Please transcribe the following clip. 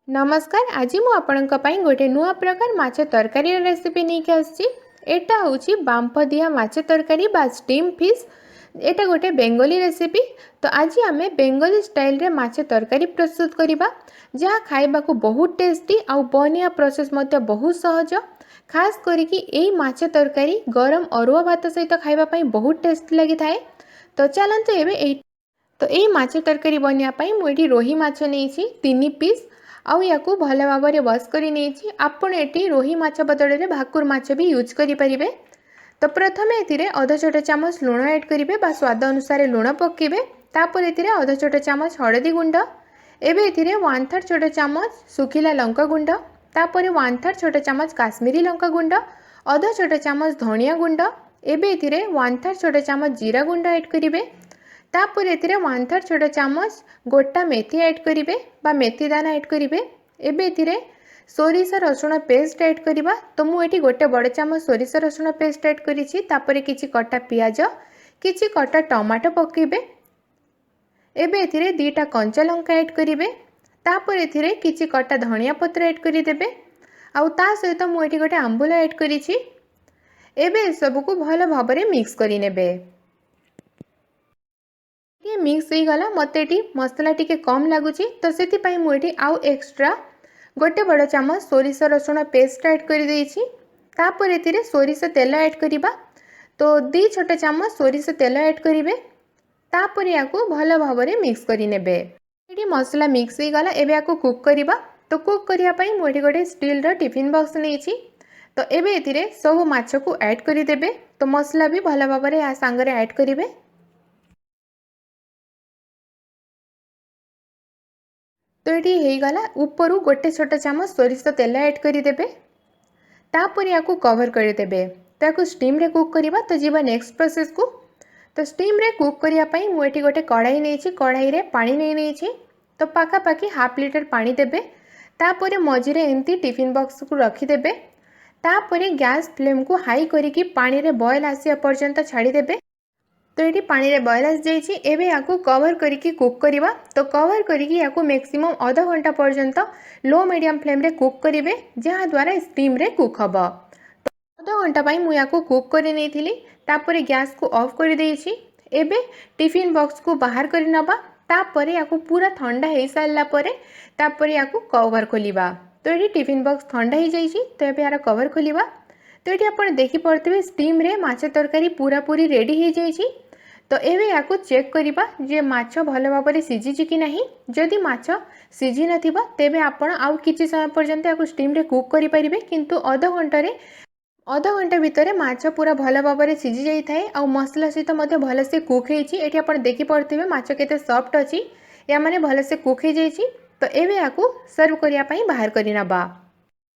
नमस्कार। आज मु आपणक पई गोटे नुआ प्रकार माछ तरकारी रेसिपी नहीं के आछि। एटा होची बांफ दिया माछ तरकारी बा स्टीम फिश। एटा गोटे बेंगली रेसिपी। तो आज आमे बेंगली स्टाइल रे माछ तरकारी प्रस्तुत करिबा, जहा खाइबा को बहुत टेस्टी आउ बनिया प्रोसेस मते बहुत सहज। खास करी कि एई माछ तरकारी गरम अरुआ भात सहित खाइबा पई बहुत टेस्टी लागि थाए। तो चलंतु एबे एई माछ तरकारी बनिया पई मु एठी रोही माछ नेइछि 3 पीस। आउ या भल भाव में वॉश कर नहीं आपण ये रोही माछ बदल में भाकुर माछ भी यूज करें। तो प्रथम ए अध छोट चामच लुण ऐड करेंगे बा स्वाद अनुसार लुण पकेबे। तापर ए अध छोट चामच हलदी गुंड, एवं 1/3 छोट चामच सुखिला लंका गुंड, तापर 1/3 छोट चामच काश्मीरी लंका गुंड, अध छोट चामच धनिया गुंड, एवं 1/3 छोट चामच जीरा गुंड ऐड करेंगे। तापर एथिरे 1/3 छोट चामच गोटा मेथी ऐड करेंगे बा मेथी दाना ऐड करेंगे। एबे एथिरे सोरिष रसुण पेस्ट ऐड करिबा। तो मु एठी गोटे बड़ चामच सोरिष रसुण पेस्ट ऐड करिछि। तापर किछि कटा पियाज, किछि कटा टमाटो पकेबे। एबे एथिरे 2टा कंचा लंका ऐड करेंगे। तापर एथिरे किछि कटा धनिया पत्र ऐड करि देबे। आउ ता सहित मु एठी गोटे आंबुल ऐड करिछि। एबे सब को भल भाबरे मिक्स करि नेबे। ये मिक्स हो गला, मत मसला टी कम लगुच तो से मुझे आउ एक्स्ट्रा गोटे बड़ चामच सोरिष रसुण पेस्ट ऐड कर देछि। तापर एथिरे सोरिष तेल ऐड करिबा। तो 2 छोट चामच सोरिष तेल ऐड करेंगे। तापर या भल भाव में मिक्स करि नेबे। ये मसला मिक्स हो गला, एबे याको कुक करिबा। तो कुक करिया पई मुझे गोटे स्टील रो टिफिन बॉक्स नहीं। तो एबे एथिरे सब माछ को ऐड करि देबे। तो मसला भी भल भाव में या सांगरे ऐड करिवे। तो ये गला उपरू गोटे छोट चामच सोरिष तेल ऐड करदेवे। तापर या कवर करदेवे। तो या स्टीम रे कुक करवा। तो जीवा नेक्स्ट प्रोसेस को। तो स्टीम रे कुक करने मुझे गोटे कढ़ाई नहीं, कढ़ाई रे पानी नहीं। तो पाखापाखि 1/2 लीटर पानी देबे। तापर मझिरे एमती टिफिन बॉक्स को रखीदेवे। तापर गैस फ्लेम को हाई करिकी पानी रे बॉयल आसिया पर्यंत छाड़ीदेवे। तो ये पानी रे बॉयल आसी जाइए। एबे याकू कवर करिकी कुक करवा। तो कवर करिकी याकू मैक्सिमम आधा घंटा पर्यंत लो मीडियम फ्लेम रे कुक करेंगे, जहाँ द्वारा स्टीम रे कुक हम। तो आधा घंटा पाई मुझे याकू कुक कर नहीं थी। तापर गैस को ऑफ कर देइछि। एबे टिफिन बॉक्स को बाहर कर नबा। तापर याकू पूरा ठंडा हो सारा पर तापर याकू कवर खोलिबा। तो ये टिफिन बॉक्स ठंडा हो जाइए। तो ये यार कवर खोलिबा। तो ये आप देखिपे स्टीम रे माछ तरकारी पूरा पूरी रेडी हो जाइए। तो एबे या चेक करिबा जे माछ भल भाव में सीझी कि नहीं। जदि माछ सीझी नथिबा तेबे आपण आउ किछि समय पर्यंत या स्टीम रे कुक करि परिबे। किंतु आधा घंटा भितर माछ पूरा भल भाव में सीझी जाई थाए। आ मसला सहित मते भल से कुक हेछि। एठी आपण देखि पड़थिबे माछ केते सॉफ्ट अछि, या माने भल से कुक हे जाइछि। तो एबे या सर्व करिया पई बाहर करि नबा।